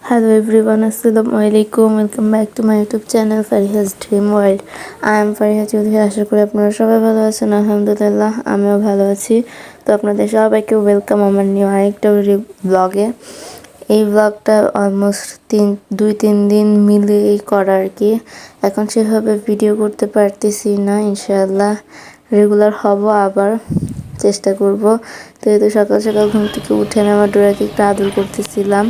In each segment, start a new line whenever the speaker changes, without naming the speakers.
Hello everyone, Assalamu alaikum. Welcome back to my YouTube channel Fariha's Dream World. I am Fariha Chowdhury. আশা করি আপনারা সবাই ভালো আছেন। আলহামদুলিল্লাহ আমিও ভালো আছি। তো আপনাদের সবাইকে ওয়েলকাম আমার নিউ আরেকটা ব্লগে। এই ব্লগটা অলমোস্ট 2-3 দিন মিলিয়েই করা আর কি। এখন সেভাবে ভিডিও করতে পারতেছি না, ইনশাআল্লাহ রেগুলার হব, আবার চেষ্টা করব। তো এই তো সকাল সকাল ঘুম থেকে উঠে আমি আমার ডোরাকে একটু আদর করতেছিলাম।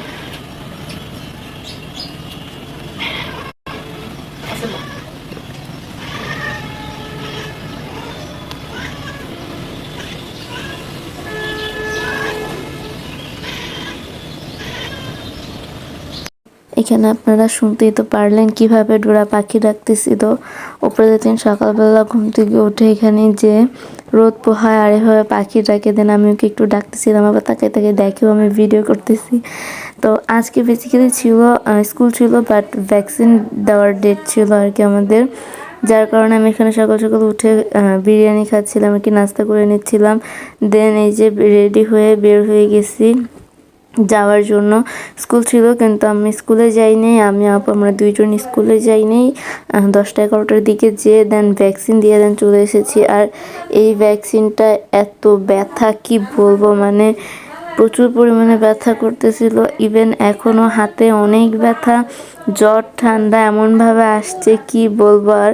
এখানে আপনারা শুনতেই তো পারলেন কিভাবে ডোরা পাখি ডাকতেছিল। উপরে দিন সকালবেলা ঘুম থেকে উঠে এখানে যে রোদ পোহায় আর এভাবে পাখি ডাকে, দেন আমি ওকে একটু ডাকতেছিলাম, আবার তাকে তাকে দেখেও আমি ভিডিও করতেছি। তো আজকে বেসিক্যালি ছিল স্কুল ছিল, বাট ভ্যাকসিন দেওয়ার ডেট ছিল আর কি আমাদের, যার কারণে আমি এখানে সকাল সকাল উঠে বিরিয়ানি খাচ্ছিলাম আর কি, নাস্তা করে নিচ্ছিলাম। দেন এই যে রেডি হয়ে বের হয়ে গেছি যাওয়ার জন্য। স্কুল ছিল কিন্তু আমি স্কুলে যাইনি, আমি আপু আমরা দুইজন স্কুলে যাইনি। 10টা-11টার দিকে যেয়ে দেন ভ্যাকসিন দিয়ে দেন চলে এসেছি। আর এই ভ্যাকসিনটা এত ব্যথা কি বলবো, মানে প্রচুর পরিমাণে ব্যথা করতেছিল। ইভেন এখনও হাতে অনেক ব্যথা, জ্বর ঠান্ডা এমনভাবে আসছে কি বলবো। আর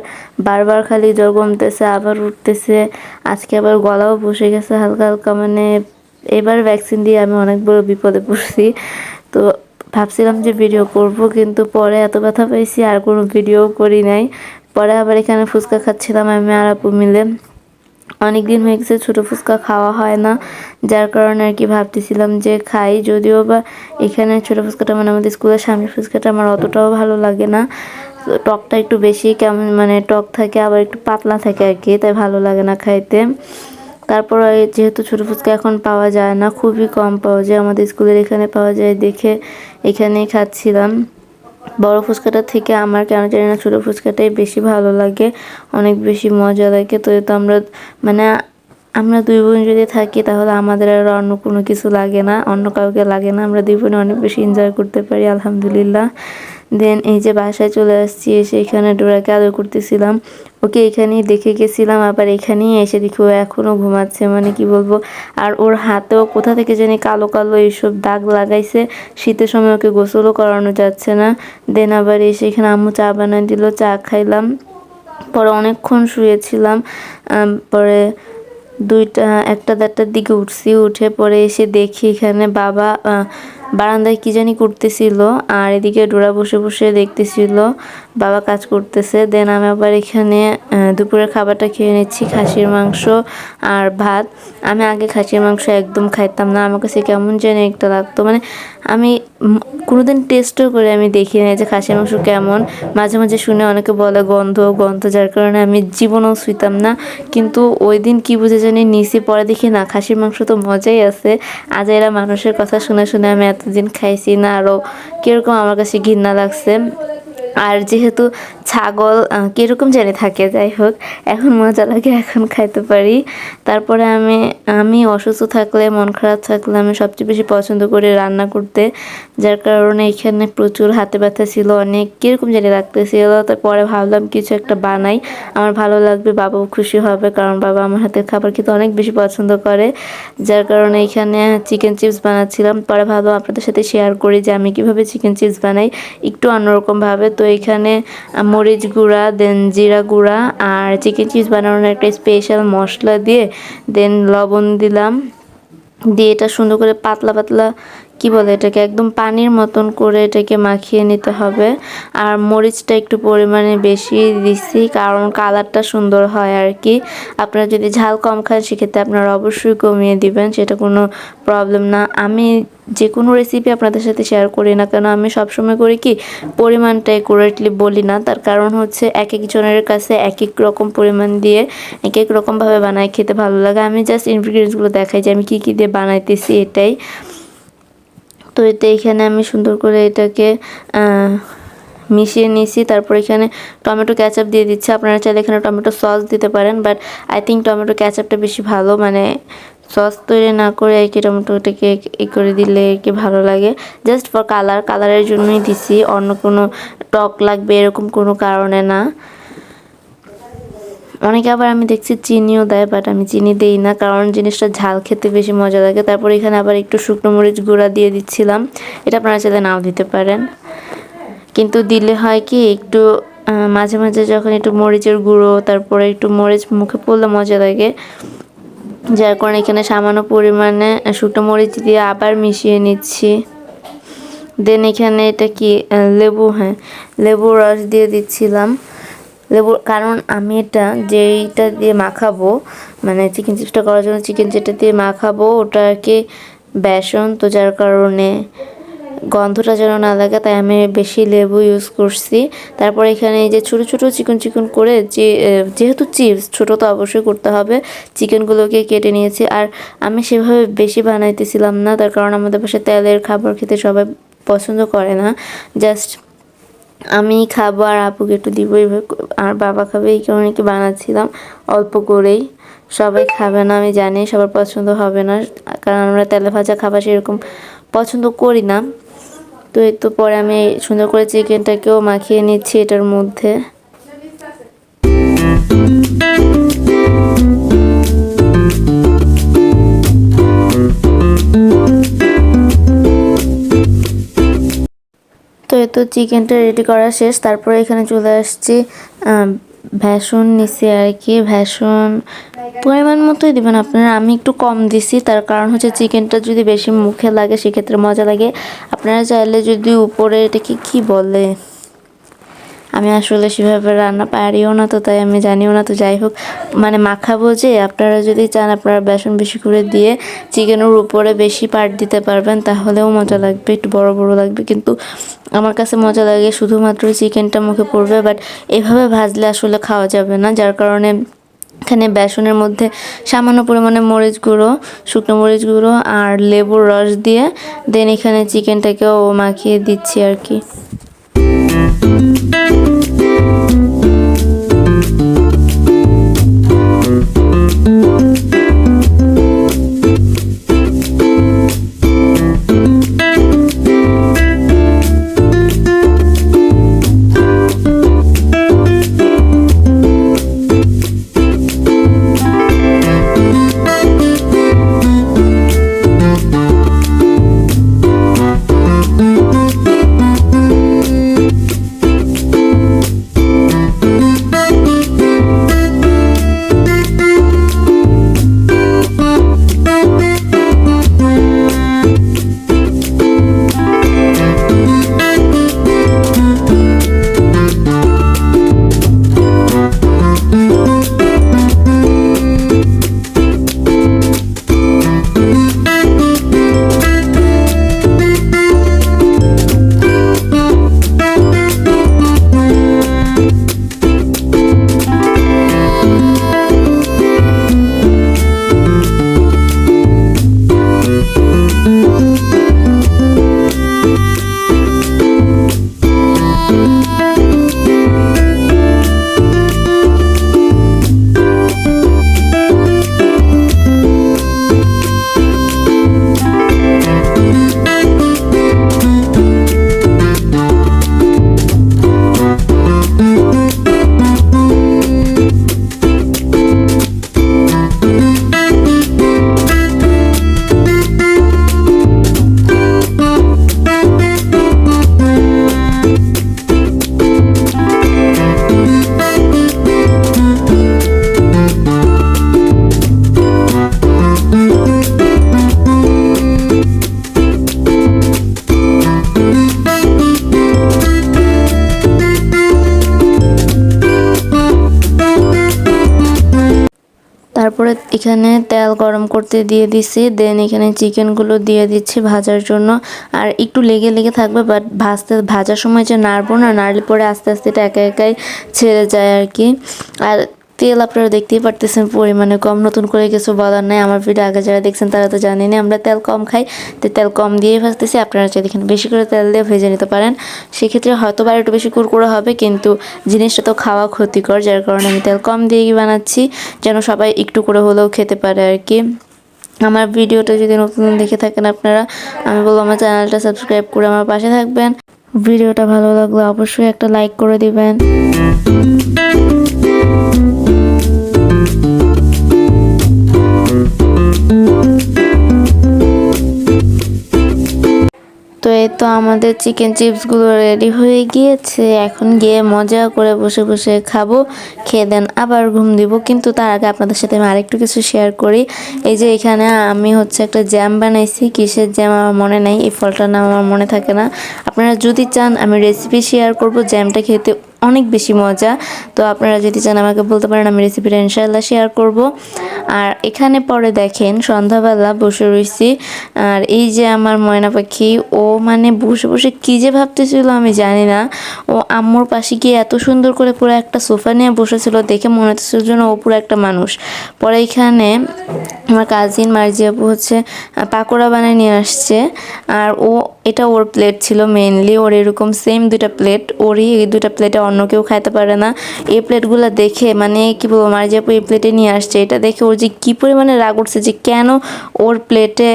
বারবার খালি জ্বর কমতেছে আবার উঠতেছে। আজকে আবার গলাও বসে গেছে হালকা হালকা, মানে এবার ভ্যাকসিন দিয়ে আমি অনেক বড় বিপদে পড়ছি। তো ভাবছিলাম যে ভিডিও করব, কিন্তু পরে এত ব্যথা পাইছি আর কোনো ভিডিও করি নাই। পরে আবার এখানে ফুচকা খাচ্ছিলাম আমি আর আপু মিলে। অনেক দিন হয়ে গেছে ছোটো ফুচকা খাওয়া হয় না, যার কারণে আর কি ভাবতেছিলাম যে খাই। যদিও বা এখানে ছোটো ফুচকাটা মানে আমাদের স্কুলের সামনে ফুচকাটা আমার অতটাও ভালো লাগে না। টকটা একটু বেশি কেমন মানে টক থাকে, আবার একটু পাতলা থাকে আর কি, তাই ভালো লাগে না খাইতে। তারপর যেহেতু ছোটো ফুচকা এখন পাওয়া যায় না, খুবই কম পাওয়া যায়, আমাদের স্কুলের এখানে পাওয়া যায় দেখে এখানেই খাচ্ছিলাম। বড় ফুচকাটার থেকে আমার কেন জানি না ছোটো ফুচকাটাই বেশি ভালো লাগে, অনেক বেশি মজা লাগে। তো এটা মানে আমরা দুই বোন যদি থাকি তাহলে আমাদের আর অন্য কোনো কিছু লাগে না, অন্য কাউকে লাগে না, আমরা দুই বোনে অনেক বেশি এনজয় করতে পারি আলহামদুলিল্লাহ। দেন এই যে বাসায় চলে আসছি, এসে এখানে ডোরাকে আদর করতেছিলাম। ওকে এখানেই দেখে গেছিলাম, আবার এখানেই এসে দেখি ও এখনও ঘুমাচ্ছে, মানে কি বলবো। আর ওর হাতেও কোথা থেকে জানি কালো কালো এইসব দাগ লাগাইছে, শীতের সময় ওকে গোসলও করানো যাচ্ছে না। দেন আবার এসে এখানে আম্মু চা বানাই দিল, চা খাইলাম। পরে অনেকক্ষণ শুয়েছিলাম। পরে 1টা-1:30টার দিকে উঠছি, উঠে পরে এসে দেখি এখানে বাবা বারান্দায় কি জানি করতেছিল, আর এদিকে ডোরা বসে বসে দেখতেছিল বাবা কাজ করতেছে। দেন আমি আবার এখানে দুপুরের খাবারটা খেয়ে নিচ্ছি, খাসির মাংস আর ভাত। আমি আগে খাসির মাংস একদম খাইতাম না, আমার কাছে কেমন জানি একটা লাগতো, মানে আমি কোনোদিন টেস্টও করে আমি দেখি না যে খাসির মাংস কেমন। মাঝে মাঝে শুনে অনেকে বলে গন্ধ গন্ধ, যার কারণে আমি জীবনেও শুইতাম না। কিন্তু ওই দিন কি বুঝে জানি নিছি, পরে দেখি না খাসির মাংস তো মজাই আছে। আজ এরা মানুষের কথা শুনে শুনে আমি এতদিন খাইছি না, আরও কীরকম আমার কাছে ঘৃণা লাগছে। আর যেহেতু ছাগল কীরকম জানি থাকে, যাই হোক এখন মজা লাগে, এখন খাইতে পারি। তারপরে আমি অসুস্থ থাকলে, মন খারাপ থাকলে আমি সবচেয়ে বেশি পছন্দ করি রান্না করতে, যার কারণে এখানে প্রচুর হাতে ব্যথা ছিল, অনেক কীরকম জানি লাগতেছিল। তারপরে ভাবলাম কিছু একটা বানাই, আমার ভালো লাগবে, বাবাও খুশি হবে, কারণ বাবা আমার হাতের খাবার খেতে অনেক বেশি পছন্দ করে। যার কারণে এখানে চিকেন চিপস বানাচ্ছিলাম। পরে ভাবলাম আপনাদের সাথে শেয়ার করি যে আমি কীভাবে চিকেন চিপস বানাই, একটু অন্যরকমভাবে। তো এখানে মরিচ গুঁড়া, দেন জিরা গুঁড়া আর চিকেন চিপস বানানোর একটা স্পেশাল মশলা দিয়ে, দেন লবণ দিলাম, দিয়ে এটা সুন্দর করে পাতলা পাতলা কি বলে এটাকে, একদম পানির মতন করে এটাকে মাখিয়ে নিতে হবে। আর মরিচটা একটু পরিমাণে বেশি দিচ্ছি, কারণ কালারটা সুন্দর হয় আর কি। আপনারা যদি ঝাল কম খান সেক্ষেত্রে আপনারা অবশ্যই কমিয়ে দিবেন, সেটা কোনো প্রবলেম না। আমি যে কোনো রেসিপি আপনাদের সাথে শেয়ার করি না কেন, আমি সবসময় করি কি পরিমাণটা অ্যাকুরেটলি বলি না, তার কারণ হচ্ছে এক একজনের কাছে এক এক রকম পরিমাণ দিয়ে এক এক রকমভাবে বানায় খেতে ভালো লাগে। আমি জাস্ট ইনগ্রিডিয়েন্টসগুলো দেখাই যে আমি কী কী দিয়ে বানাইতেছি, এটাই। তো এখানে আমি সুন্দর করে এটাকে মিশিয়ে নিয়েছি। তারপর এখানে টমেটো ক্যাচাপ দিয়ে দিচ্ছি, আপনারা চাইলে এখানে টমেটো সস দিতে পারেন, বাট আই থিঙ্ক টমেটো ক্যাচাপটা বেশি ভালো, মানে সস তৈরি না করে আর কি টমেটোটাকে করে দিলে আর কি ভালো লাগে, জাস্ট ফর কালারের জন্যই দিছি, অন্য কোনো টক লাগবে এরকম কোনো কারণে না। অনেকে আবার আমি দেখছি চিনিও দেয়, বাট আমি চিনি দেই না, কারণ জিনিসটা ঝাল খেতে বেশি মজা লাগে। তারপর এখানে আবার একটু শুকনো মরিচ গুঁড়া দিয়ে দিচ্ছিলাম, এটা আপনারা চাইলে নাও দিতে পারেন, কিন্তু দিলে হয় কি একটু মাঝে মাঝে যখন একটু মরিচের গুঁড়ো তারপরে একটু মরিচ মুখে পড়লে মজা লাগে, যার কারণে এখানে সামান্য পরিমাণে শুকনো মরিচ দিয়ে আবার মিশিয়ে নিচ্ছি। দেন এখানে এটা কি লেবু, হ্যাঁ লেবুর রস দিয়ে দিচ্ছিলাম। লেবু, কারণ আমি এটা যেইটা দিয়ে মাখাবো, মানে চিকেন চিপসটা করার জন্য চিকেন যেটা দিয়ে মাখাবো ওটা আর কি বেসন, তো যার কারণে গন্ধটা যেন না লাগে তাই আমি বেশি লেবু ইউজ করছি। তারপর এখানে এই যে ছোটো ছোটো চিকন চিকন করে যেহেতু চিপস ছোটো তো অবশ্যই করতে হবে, চিকেনগুলোকে কেটে নিয়েছি। আর আমি সেভাবে বেশি বানাইতেছিলাম না, তার কারণ আমাদের পাশে তেলের খাবার খেতে সবাই পছন্দ করে না, জাস্ট আমি খাবো আর আপুকে একটু দিব, আর বাবা খাবে এই কারণে কি বানাচ্ছিলাম অল্প করেই। সবাই খাবে না আমি জানি, সবার পছন্দ হবে না, কারণ আমরা তেলে ভাজা খাবার সেরকম পছন্দ করি না। তো এই তো পরে আমি সুন্দর করে চিকেনটাকেও মাখিয়ে নিচ্ছি এটার মধ্যে। তো এই তো চিকেনটা রেডি করা শেষ। তারপরে এখানে চলে আসছি, ভেষণ নিছি আর কি, ভেষণ পরিমাণ মতোই দিবেন আপনারা, আমি একটু কম দিছি, তার কারণ হচ্ছে চিকেনটা যদি বেশি মুখে লাগে সেক্ষেত্রে মজা লাগে। আপনারা চাইলে যদি উপরে এটাকে কি বলে, আমি আসলে সেভাবে রান্না পারিও না, তো তাই আমি জানিও না, তো যাই হোক মানে মাখাবো যে, আপনারা যদি চান আপনারা বেসন বেশি করে দিয়ে চিকেনের উপরে বেশি পার্ট দিতে পারবেন, তাহলেও মজা লাগবে, একটু বড় বড় লাগবে, কিন্তু আমার কাছে মজা লাগে শুধুমাত্র চিকেনটা মুখে পড়বে, বাট এভাবে ভাজলে আসলে খাওয়া যাবে না, যার কারণে এখানে বেসনের মধ্যে সামান্য পরিমাণে মরিচ গুঁড়ো, শুকনো মরিচ গুঁড়ো আর লেবুর রস দিয়ে দেন এখানে চিকেনটাকেও মাখিয়ে দিচ্ছি আর কি। তারপরে এখানে তেল গরম করতে দিয়ে দিছি, দেন এখানে চিকেনগুলো দিয়ে দিচ্ছি ভাজার জন্য। আর একটু লেগে লেগে থাকবে, বাট ভাজার সময় যে নাড়বো না, নাড়লে পরে আস্তে আস্তে এটা একা একাই ছেড়ে যায় আর কি। আর তেল আপনারা দেখতেই পারতেছেন পরিমাণে কম, নতুন করে কিছু বলার নাই, আমার ভিডিও আগে যারা দেখছেন তারা তো জানেনি আমরা তেল কম খাই, তো তেল কম দিয়ে ভাজতেছি। আপনারা চাইলে এখানে বেশি করে তেল দিয়ে ভেজে নিতে পারেন, সেক্ষেত্রে হয়তো বা একটু বেশি কুরকুরে হবে, কিন্তু জিনিসটা তো খাওয়া ক্ষতিকর, যার কারণে আমি তেল কম দিয়েই বানাচ্ছি, যেন সবাই একটু করে হলেও খেতে পারে আর কি। আমার ভিডিওটা যদি নতুন দেখে থাকেন আপনারা, আমি বলবো আমার চ্যানেলটা সাবস্ক্রাইব করে আমার পাশে থাকবেন। ভিডিওটা ভালো লাগলে অবশ্যই একটা লাইক করে দিবেন। তো এই তো আমাদের চিকেন চিপসগুলো রেডি হয়ে গিয়েছে, এখন গিয়ে মজা করে বসে বসে খাবো, খেয়ে দেন আবার ঘুম দিব। কিন্তু তার আগে আপনাদের সাথে আমি আরেকটু কিছু শেয়ার করি। এই যে এখানে আমি হচ্ছে একটা জ্যাম বানাইছি, কিসের জ্যাম আমার মনে নাই, এই ফলটার নাম আমার মনে থাকে না। আপনারা যদি চান আমি রেসিপি শেয়ার করব, জ্যামটা খেতে অনেক বেশি মজা। তো আপনারা যদি চান আমাকে বলতে পারেন, আমি রেসিপিটা ইনশাআল্লাহ শেয়ার করব। আর এখানে পরে দেখেন সন্ধ্যাবেলা বসে রয়েছি, আর এই যে আমার ময়না পাখি, ও মানে বসে বসে কী যে ভাবতেছিল আমি জানি না। ও আম্মুর পাশে গিয়ে এত সুন্দর করে পুরো একটা সোফা নিয়ে বসেছিল, দেখে মনে হচ্ছিল যেন ও পুরো একটা মানুষ। পরে এখানে আমার কাজিন মার্জি আপু হচ্ছে পাকোড়া বানিয়ে নিয়ে আসছে, আর এটা ওর প্লেট ছিল মেইনলি, ওর এরকম সেম দুইটা প্লেট, ওরই এই দুইটা প্লেটে অন্য কেউ খাইতে পারে না। এই প্লেটগুলো দেখে মানে কি বলবো, মার্জি আপু এই প্লেটে নিয়ে আসছে, এটা দেখে ওর যে কী পরিমাণে রাগ উঠছে যে কেন ওর প্লেটে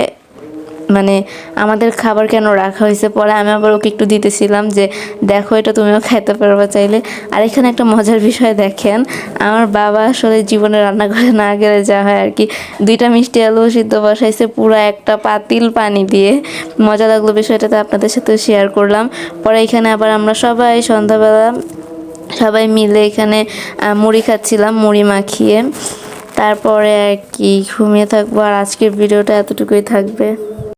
মানে আমাদের খাবার কেন রাখা হয়েছে। পরে আমি আবার ওকে একটু দিতেছিলাম যে দেখো এটা তুমিও খাইতে পারবা চাইলে। আর এখানে একটা মজার বিষয় দেখেন, আমার বাবা আসলে জীবনে রান্নাঘরে না গেলে যা হয় আর কি, দুইটা মিষ্টি আলু সিদ্ধ বসাইছে পুরো একটা পাতিল পানি দিয়ে। মজা লাগলো বিষয়টাতে, আপনাদের সাথে শেয়ার করলাম। পরে এখানে আবার আমরা সবাই সন্ধ্যাবেলা সবাই মিলে এখানে মুড়ি খাচ্ছিলাম, মুড়ি মাখিয়ে। তারপরে আর কি ঘুমিয়ে থাকবো। আর আজকের ভিডিওটা এতটুকুই থাকবে।